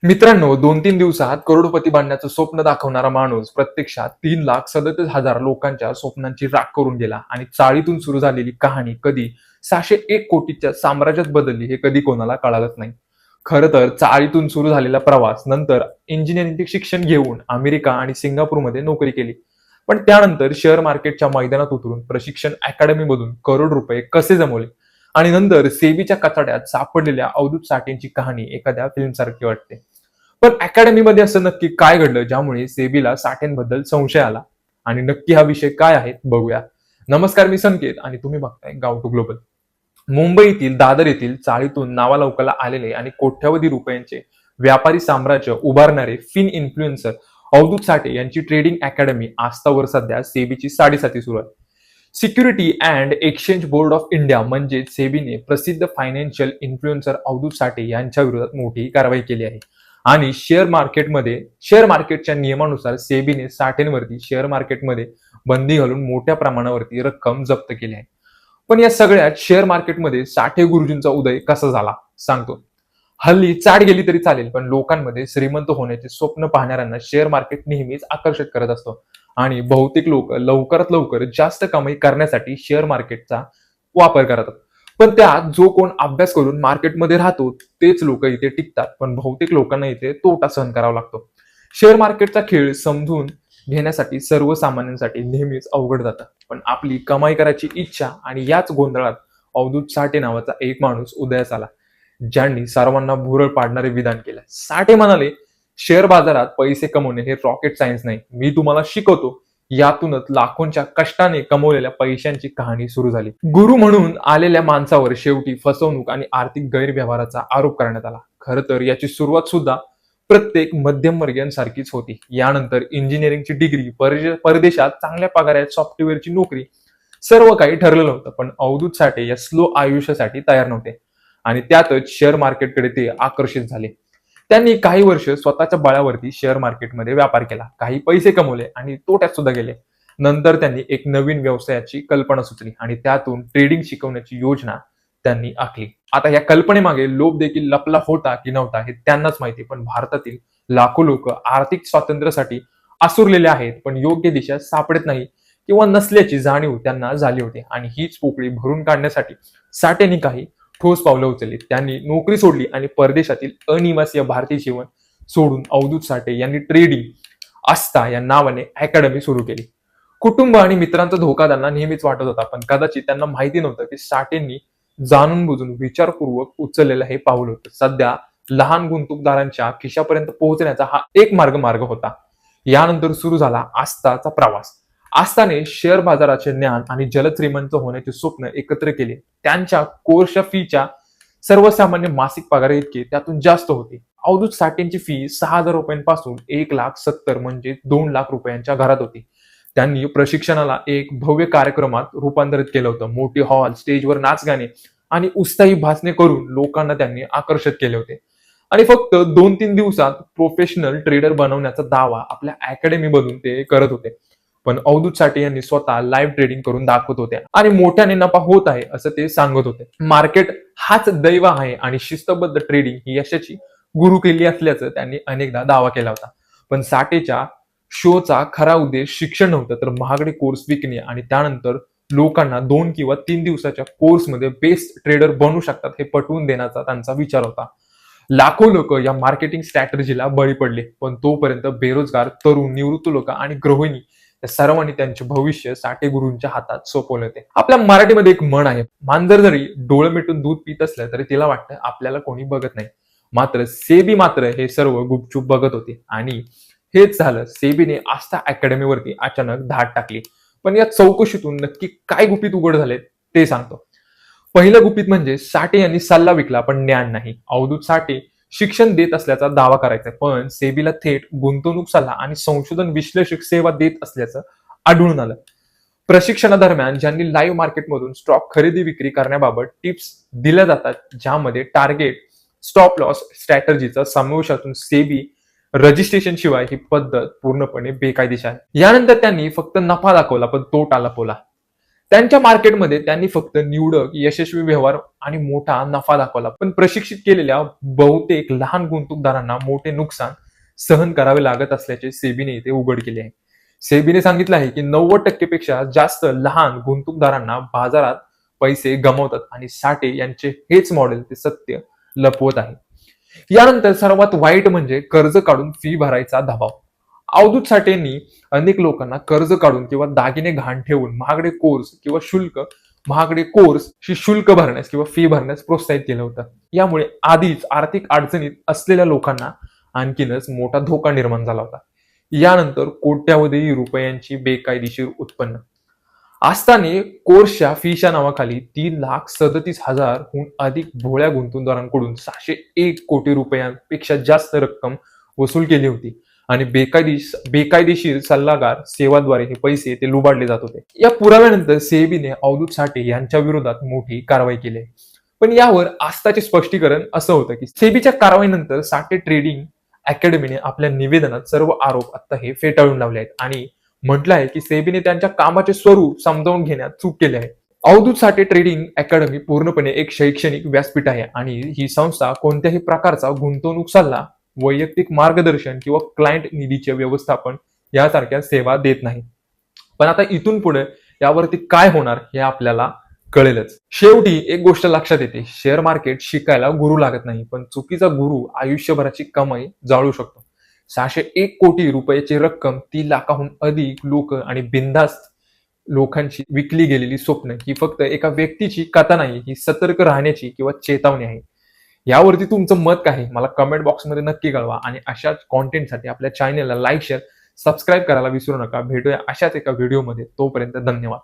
मित्रांनो, 2-3 दिवसात करोडपती बनण्याचं स्वप्न दाखवणारा माणूस प्रत्यक्षात 3,37,000 लोकांच्या स्वप्नांची राख करून गेला आणि चाळीतून सुरू झालेली कहाणी कधी 601 कोटीच्या साम्राज्यात बदलली हे कधी कोणाला कळालंच नाही. खरं तर चाळीतून सुरू झालेला प्रवास नंतर इंजिनिअरिंगचे शिक्षण घेऊन अमेरिका आणि सिंगापूरमध्ये नोकरी केली. पण त्यानंतर शेअर मार्केटच्या मैदानात उतरून प्रशिक्षण अकॅडमीमधून करोड रुपये कसे जमवले आणि नंतर सेबीच्या कचाट्यात सापडलेल्या अवधूत साठेंची कहाणी एखाद्या फिल्मसारखी वाटते. पण अकॅडमीमध्ये असं नक्की काय घडलं ज्यामुळे सेबीला साठेंबद्दल संशय आला आणि नक्की हा विषय काय आहे बघूया. नमस्कार, मी संकेत आणि तुम्ही बघताय गाव टू ग्लोबल. मुंबईतील दादर येथील चाळीतून नावालौकाला आलेले आणि कोट्यावधी रुपयांचे व्यापारी साम्राज्य उभारणारे फिन इन्फ्लुएन्सर अवधूत साठे यांची ट्रेडिंग अकॅडमी आस्थावर सध्या सेबीची साडेसाती सुरू आहे. Security and exchange board of India म्हणजे सेबीने प्रसिद्ध फायनान्शियल इन्फ्लुएन्सर अवधूत साठे यांच्या विरोधात मोठी कारवाई केली आहे. आणि शेअर मार्केटच्या नियमानुसार सेबीने साठेंवरती शेअर मार्केटमध्ये बंदी घालून मोठ्या प्रमाणावरती रक्कम जप्त केली आहे. पण या सगळ्यात शेअर मार्केटमध्ये साठे गुरुजींचा उदय कसा झाला सांगतो. हल्ली चाट गेली तरी चालेल, पण लोकांमध्ये श्रीमंत होण्याचे स्वप्न पाहणाऱ्यांना शेअर मार्केट नेहमीच आकर्षित करत असतो आणि बहुतेक लोक लवकरात लवकर जास्त कमाई करण्यासाठी शेअर मार्केटचा वापर करतात. पण त्यात जो कोण अभ्यास करून मार्केटमध्ये राहतो तेच लोक इथे टिकतात, पण बहुतेक लोकांना इथे तोटा सहन करावा लागतो. शेअर मार्केटचा खेळ समजून घेण्यासाठी सर्वसामान्यांसाठी नेहमीच अवघड जातं. पण आपली कमाई करायची इच्छा आणि याच गोंधळात अवधूत साठे नावाचा एक माणूस उदयास आला, ज्यांनी सर्वांना भुरळ पाडणारे विधान केलं. साठे म्हणाले, शेअर बाजारात पैसे कमवणे हे रॉकेट सायन्स नाही, मी तुम्हाला शिकवतो. यातूनच लाखोंच्या कष्टाने कमवलेल्या पैशांची कहाणी सुरू झाली. गुरु म्हणून आलेल्या माणसावर शेवटी फसवणूक आणि आर्थिक गैरव्यवहाराचा आरोप करण्यात आला. खरं तर याची सुरुवात सुद्धा प्रत्येक मध्यमवर्गीयांसारखीच होती. यानंतर इंजिनिअरिंगची डिग्री, परदेशात चांगल्या पगारात सॉफ्टवेअरची नोकरी, सर्व काही ठरलेलं होतं. पण अवधूत साठे या स्लो आयुष्यासाठी तयार नव्हते आणि त्यातच शेअर मार्केटकडे ते आकर्षित झाले. त्यांनी काही वर्ष स्वतःच्या बळावरती शेअर मार्केटमध्ये व्यापार केला, काही पैसे कमवले आणि तोट्यात सुद्धा गेले. नंतर त्यांनी एक नवीन व्यवसायाची कल्पना सुचली आणि त्यातून ट्रेडिंग शिकवण्याची योजना त्यांनी आखली. आता या कल्पनेमागे लोभ देखील लपला होता की नव्हता हे त्यांनाच माहिती, पण भारतातील लाखो लोक आर्थिक स्वातंत्र्यासाठी आसुरलेले आहेत, पण योग्य दिशा सापडत नाही किंवा नसल्याची जाणीव त्यांना झाली होती. आणि हीच पोकळी भरून काढण्यासाठी साठेंनी काही ठोस पावलं उचलली. त्यांनी नोकरी सोडली आणि परदेशातील अनिवासी भारतीय जीवन सोडून अवधूत साठे यांनी ट्रेडिंग आस्था या नावाने अकॅडमी सुरू केली. कुटुंब आणि मित्रांचा धोका त्यांना नेहमीच वाटत होता, पण कदाचित त्यांना माहिती नव्हतं की साठेंनी जाणून बुजून विचारपूर्वक उचललेलं हे पाऊल होतं. सध्या लहान गुंतवणूकदारांच्या खिशापर्यंत पोहोचण्याचा हा एक मार्ग होता. यानंतर सुरू झाला आस्थाचा प्रवास. आस्थाने शेअर बाजाराचे ज्ञान आणि जलद श्रीमंत होण्याचे स्वप्न एकत्र केले. त्यांच्या कोर्सच्या फीच्या सर्वसामान्य मासिक पगार इतके त्यातून जास्त होते. अवधूत साठेंची फी 6,000 रुपयांपासून 1,70,000 म्हणजे 2,00,000 रुपयांच्या घरात होती. त्यांनी प्रशिक्षणाला एक भव्य कार्यक्रमात रूपांतरित केलं होतं. मोठी हॉल, स्टेजवर नाच गाणे आणि उत्साही भाषणे करून लोकांना त्यांनी आकर्षित केले होते. आणि फक्त 2-3 दिवसात प्रोफेशनल ट्रेडर बनवण्याचा दावा आपल्या अकॅडमीमधून ते करत होते. पण अवधूत साठे यांनी स्वतः लाईव्ह ट्रेडिंग करून दाखवत होते आणि मोठ्याने नफा होत आहे असं ते सांगत होते. मार्केट हाच दैव आहे आणि शिस्तबद्ध ट्रेडिंग ही यशाची गुरुकिल्ली असल्याचं त्यांनी अनेकदा दावा केला होता. पण साठेच्या शोचा खरा उद्देश शिक्षण नव्हतं, तर महागडे कोर्स विकणे आणि त्यानंतर लोकांना 2 किंवा 3 दिवसाच्या कोर्समध्ये बेस्ट ट्रेडर बनू शकतात हे पटवून देण्याचा त्यांचा विचार होता. लाखो लोक या मार्केटिंग स्ट्रॅटेजीला बळी पडले, पण तोपर्यंत बेरोजगार तरुण, निवृत्त लोक आणि गृहिणी या सर्वांनी त्यांचे भविष्य साठे गुरूंच्या हातात सोपवले होते. आपल्या मराठीमध्ये एक म्हण आहे, मांजर जरी डोळे मिटून दूध पित असलं तरी तिला वाटतं आपल्याला कोणी बघत नाही. मात्र सेबी मात्र हे सर्व गुपचूप बघत होते आणि हेच झालं. सेबीने आस्था अकॅडमीवरती अचानक धाड टाकली. पण या चौकशीतून नक्की काय गुपित उघड झाले ते सांगतो. पहिलं गुपित म्हणजे साठे यांनी सल्ला विकला पण ज्ञान नाही. अवधूत साठे शिक्षण देत असल्याचा दावा करायचा, पण सेबीला थेट गुंतवणूक सल्ला आणि संशोधन विश्लेषक सेवा देत असल्याचं आढळून आलं. प्रशिक्षणादरम्यान ज्यांनी लाईव्ह मार्केटमधून स्टॉक खरेदी विक्री करण्याबाबत टिप्स दिल्या जातात, ज्यामध्ये टार्गेट स्टॉप लॉस स्ट्रॅटर्जीचा समावेश असून सेबी रजिस्ट्रेशन शिवाय ही पद्धत पूर्णपणे बेकायदेशीर आहे. यानंतर त्यांनी फक्त नफा दाखवला पण तोटा लपवला. त्यांच्या मार्केटमध्ये त्यांनी फक्त निवडक यशस्वी व्यवहार आणि मोठा नफा दाखवला, पण प्रशिक्षित केलेल्या बहुतेक लहान गुंतवणूकदारांना मोठे नुकसान सहन करावे लागत असल्याचे सेबीने इथे उघड केले आहे. सेबीने सांगितलं आहे की 90% पेक्षा जास्त लहान गुंतवणूकदारांना बाजारात पैसे गमावतात आणि साठे यांचे हेच मॉडेल ते सत्य लपवत आहे. यानंतर सर्वात वाईट म्हणजे कर्ज काढून फी भरायचा दबाव. अवधूत साठेंनी अनेक लोकांना कर्ज काढून किंवा दागिने गहाण ठेवून महागडे कोर्स ची शुल्क भरण्यास किंवा फी भरण्यास प्रोत्साहित केलं होतं. यामुळे आधीच आर्थिक अडचणीत असलेल्या लोकांना आणखीनच मोठा धोका निर्माण झाला होता. यानंतर कोट्यावधी रुपयांची बेकायदेशीर उत्पन्न. आस्थाने कोर्सच्या फीच्या नावाखाली 3,37,000हून अधिक भोळ्या गुंतवणूकदारांकडून 601 कोटी रुपयांपेक्षा जास्त रक्कम वसूल केली होती आणि बेकायदेशीर सल्लागार सेवाद्वारे हे पैसे ते लुबाडले जात होते. या पुराव्यानंतर सेबीने अवधूत साठे यांच्या विरोधात मोठी कारवाई केली. पण यावर आस्थाचे स्पष्टीकरण असं होतं की सेबीच्या कारवाईनंतर साठे ट्रेडिंग अकॅडमीने आपल्या निवेदनात सर्व आरोप आता हे फेटाळून लावले आहेत आणि म्हटलं आहे की सेबीने त्यांच्या कामाचे स्वरूप समजावून घेण्यात चूक केली आहे. अवधूत साठे ट्रेडिंग अकॅडमी पूर्णपणे एक शैक्षणिक व्यासपीठ आहे आणि ही संस्था कोणत्याही प्रकारचा गुंतवणूक सल्ला, वैयक्तिक मार्गदर्शन किंवा क्लायंट निधीचे व्यवस्थापन यासारख्या सेवा देत नाही. पण आता इथून पुढे यावरती काय होणार हे आपल्याला कळेलच. शेवटी एक गोष्ट लक्षात येते, शेअर मार्केट शिकायला गुरु लागत नाही, पण चुकीचा गुरु आयुष्यभराची कमाई जाळू शकतो. 601 कोटी रुपयाची रक्कम, 3 लाखाहून अधिक लोक आणि बिनधास्त लोकांची विकली गेलेली स्वप्न ही फक्त एका व्यक्तीची कथा नाही, ही सतर्क राहण्याची किंवा चेतावणी आहे. यावरती तुमचं मत काय आहे मला कमेंट बॉक्समध्ये नक्की कळवा आणि अशाच कॉन्टेंटसाठी आपल्या चॅनलला लाईक, शेअर, सबस्क्राईब करायला विसरू नका. भेटूया अशाच एका व्हिडिओमध्ये. तोपर्यंत धन्यवाद.